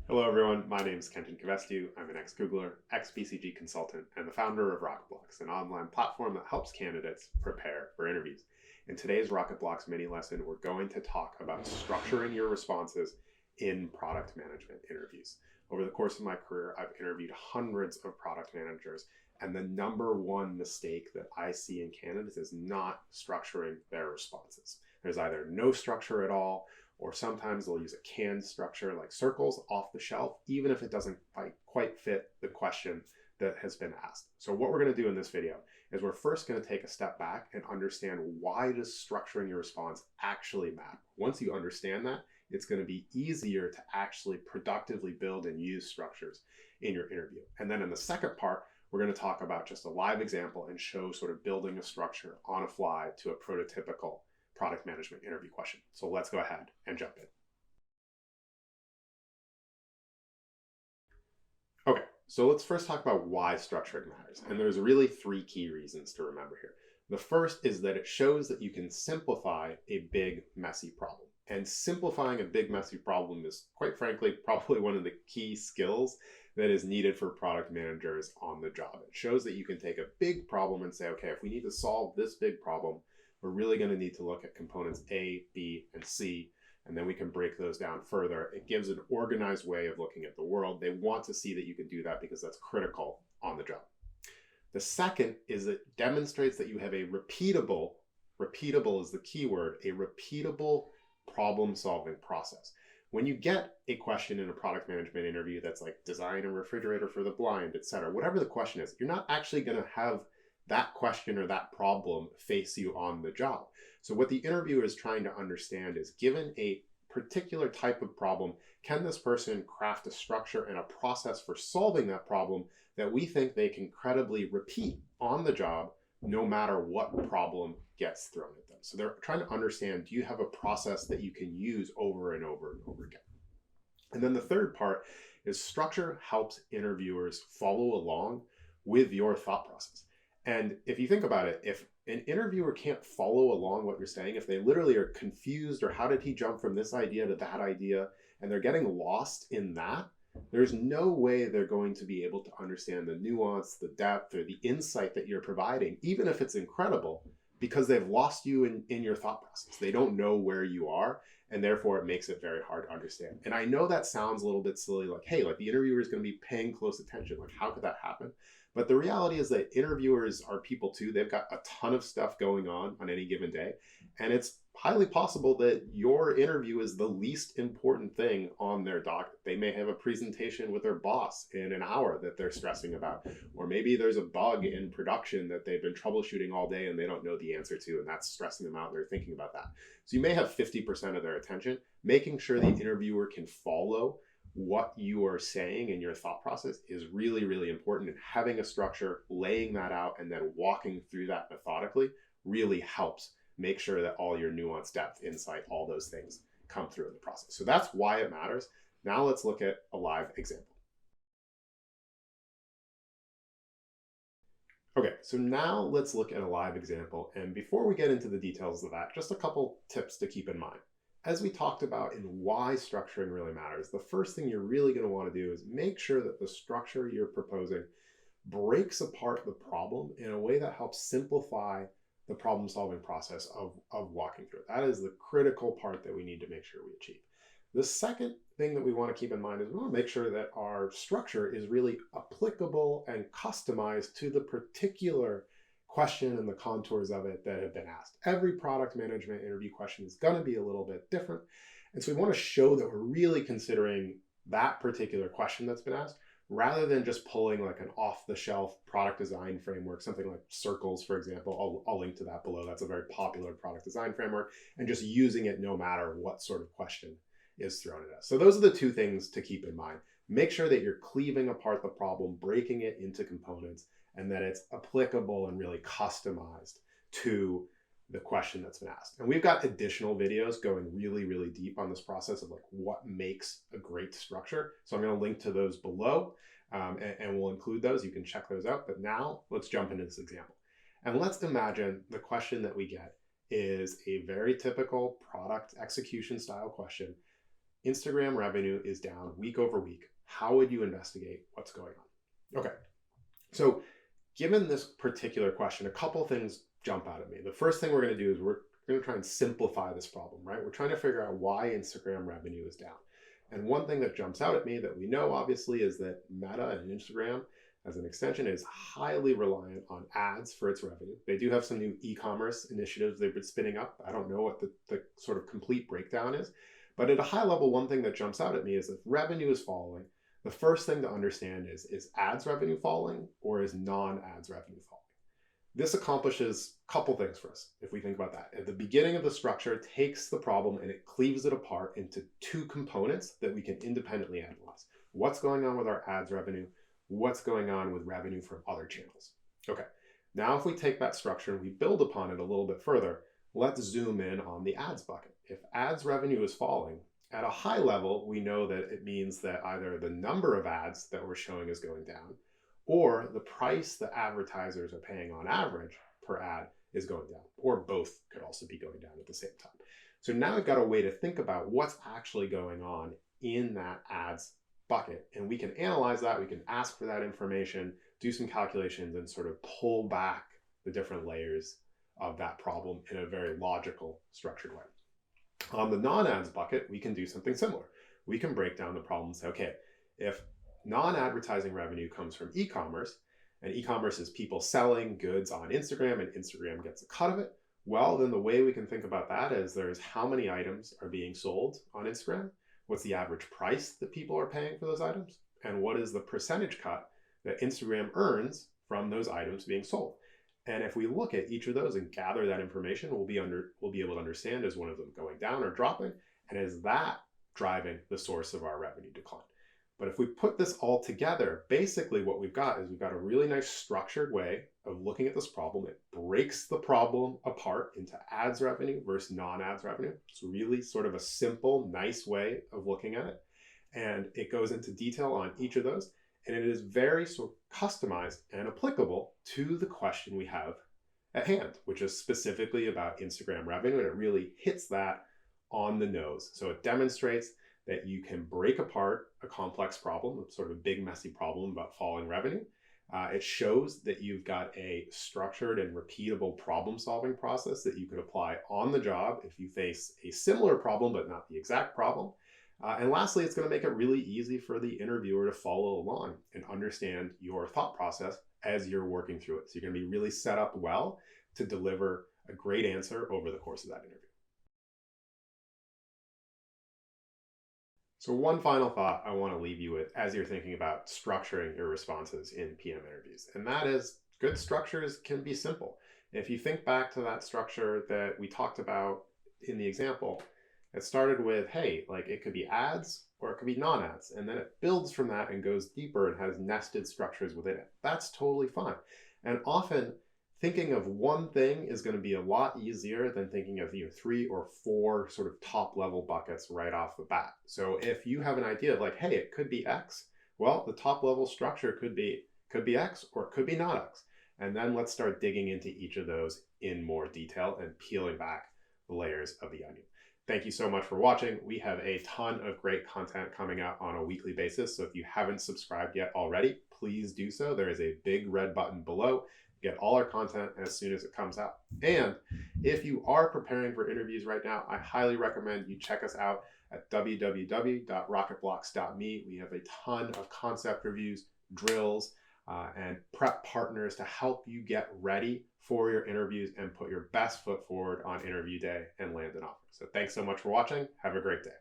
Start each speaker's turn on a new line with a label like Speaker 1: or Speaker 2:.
Speaker 1: Hello everyone, my name is Kenton Kivestu. I'm an ex-Googler, ex-BCG consultant, and the founder of Rocketblocks, an online platform that helps candidates prepare for interviews. In today's Rocketblocks mini lesson, we're going to talk about structuring your responses in product management interviews. Over the course of my career, I've interviewed hundreds of product managers, and the number one mistake that I see in candidates is not structuring their responses. There's either no structure at all, or sometimes they'll use a canned structure like circles off the shelf, even if it doesn't quite fit the question that has been asked. So what we're going to do in this video is we're first going to take a step back and understand, why does structuring your response actually matter? Once you understand that, it's going to be easier to actually productively build and use structures in your interview. And then in the second part, we're going to talk about just a live example and show sort of building a structure on a fly to a prototypical product management interview question. So let's go ahead and jump in. Okay, so let's first talk about why structuring matters. And there's really three key reasons to remember here. The first is that it shows that you can simplify a big, messy problem. And simplifying a big, messy problem is, quite frankly, probably one of the key skills that is needed for product managers on the job. It shows that you can take a big problem and say, okay, if we need to solve this big problem, we're really going to need to look at components A, B, and C, and then we can break those down further. It gives an organized way of looking at the world. They want to see that you can do that because that's critical on the job. The second is it demonstrates that you have a repeatable is the key word, a repeatable problem-solving process. When you get a question in a product management interview that's like design a refrigerator for the blind, etc., whatever the question is, you're not actually going to have that question or that problem face you on the job. So what the interviewer is trying to understand is, given a particular type of problem, can this person craft a structure and a process for solving that problem that we think they can credibly repeat on the job no matter what problem gets thrown at them. So they're trying to understand, do you have a process that you can use over and over and over again? And then the third part is, structure helps interviewers follow along with your thought process. And if you think about it, if an interviewer can't follow along what you're saying, if they literally are confused, or how did he jump from this idea to that idea, and they're getting lost in that, there's no way they're going to be able to understand the nuance, the depth, or the insight that you're providing, even if it's incredible, because they've lost you in your thought process. They don't know where you are, and therefore it makes it very hard to understand. And I know that sounds a little bit silly, like, hey, like the interviewer is going to be paying close attention. Like, how could that happen? But the reality is that interviewers are people too. They've got a ton of stuff going on any given day. And it's highly possible that your interview is the least important thing on their docket. They may have a presentation with their boss in an hour that they're stressing about. Or maybe there's a bug in production that they've been troubleshooting all day and they don't know the answer to, and that's stressing them out and they're thinking about that. So you may have 50% of their attention. Making sure the interviewer can follow what you are saying in your thought process is really, really important. And having a structure, laying that out, and then walking through that methodically really helps make sure that all your nuance, depth, insight, all those things come through in the process. So that's why it matters. Now let's look at a live example. Okay, so now let's look at a live example. And before we get into the details of that, just a couple tips to keep in mind. As we talked about in why structuring really matters, the first thing you're really going to want to do is make sure that the structure you're proposing breaks apart the problem in a way that helps simplify the problem-solving process of walking through it. That is the critical part that we need to make sure we achieve. The second thing that we want to keep in mind is we want to make sure that our structure is really applicable and customized to the particular question and the contours of it that have been asked. Every product management interview question is going to be a little bit different. And so we want to show that we're really considering that particular question that's been asked, rather than just pulling like an off-the-shelf product design framework, something like circles, for example. I'll link to that below. That's a very popular product design framework, and just using it no matter what sort of question is thrown at us. So those are the two things to keep in mind. Make sure that you're cleaving apart the problem, breaking it into components, and that it's applicable and really customized to the question that's been asked. And we've got additional videos going really, really deep on this process of like what makes a great structure. So I'm going to link to those below, and we'll include those. You can check those out. But now let's jump into this example. And let's imagine the question that we get is a very typical product execution style question Instagram revenue is down week over week. How would you investigate what's going on? Okay, so given this particular question, a couple things jump out at me. The first thing we're going to do is we're going to try and simplify this problem, right? We're trying to figure out why Instagram revenue is down. And one thing that jumps out at me that we know obviously is that Meta and Instagram as an extension is highly reliant on ads for its revenue. They do have some new e-commerce initiatives they've been spinning up. I don't know what the sort of complete breakdown is, but at a high level, one thing that jumps out at me is if revenue is falling, the first thing to understand is ads revenue falling or is non-ads revenue falling? This accomplishes a couple things for us if we think about that. At the beginning of the structure, it takes the problem and it cleaves it apart into two components that we can independently analyze. What's going on with our ads revenue? What's going on with revenue from other channels? Okay, now if we take that structure and we build upon it a little bit further, let's zoom in on the ads bucket. If ads revenue is falling, at a high level, we know that it means that either the number of ads that we're showing is going down, or the price that advertisers are paying on average per ad is going down, or both could also be going down at the same time. So now we've got a way to think about what's actually going on in that ads bucket, and we can analyze that, we can ask for that information, do some calculations, and sort of pull back the different layers of that problem in a very logical, structured way. On the non-ads bucket, we can do something similar. We can break down the problem and say, okay, if non-advertising revenue comes from e-commerce, and e-commerce is people selling goods on Instagram and Instagram gets a cut of it, well, then the way we can think about that is there's how many items are being sold on Instagram, what's the average price that people are paying for those items, and what is the percentage cut that Instagram earns from those items being sold. And if we look at each of those and gather that information, we'll be able to understand, is one of them going down or dropping, and is that driving the source of our revenue decline? But if we put this all together, basically what we've got is we've got a really nice structured way of looking at this problem. It breaks the problem apart into ads revenue versus non-ads revenue. It's really sort of a simple, nice way of looking at it. And it goes into detail on each of those. And it is very sort of customized and applicable to the question we have at hand, which is specifically about Instagram revenue. And it really hits that on the nose. So it demonstrates that you can break apart a complex problem, sort of a big, messy problem about falling revenue. It shows that you've got a structured and repeatable problem-solving process that you could apply on the job if you face a similar problem, but not the exact problem. And lastly, it's going to make it really easy for the interviewer to follow along and understand your thought process as you're working through it. So you're going to be really set up well to deliver a great answer over the course of that interview. So one final thought I want to leave you with as you're thinking about structuring your responses in PM interviews, and that is good structures can be simple. If you think back to that structure that we talked about in the example, it started with, hey, like it could be ads or it could be non-ads, and then it builds from that and goes deeper and has nested structures within it. That's totally fine. And often thinking of one thing is going to be a lot easier than thinking of 3 or 4 sort of top level buckets right off the bat. So if you have an idea of like, hey, it could be X, well, the top level structure could be X or it could be not X. And then let's start digging into each of those in more detail and peeling back the layers of the onion. Thank you so much for watching. We have a ton of great content coming out on a weekly basis. So if you haven't subscribed yet already, please do so. There is a big red button below. Get all our content as soon as it comes out. And if you are preparing for interviews right now, I highly recommend you check us out at www.rocketblocks.me. We have a ton of concept reviews, drills, and prep partners to help you get ready for your interviews and put your best foot forward on interview day and land an offer. So thanks so much for watching. Have a great day.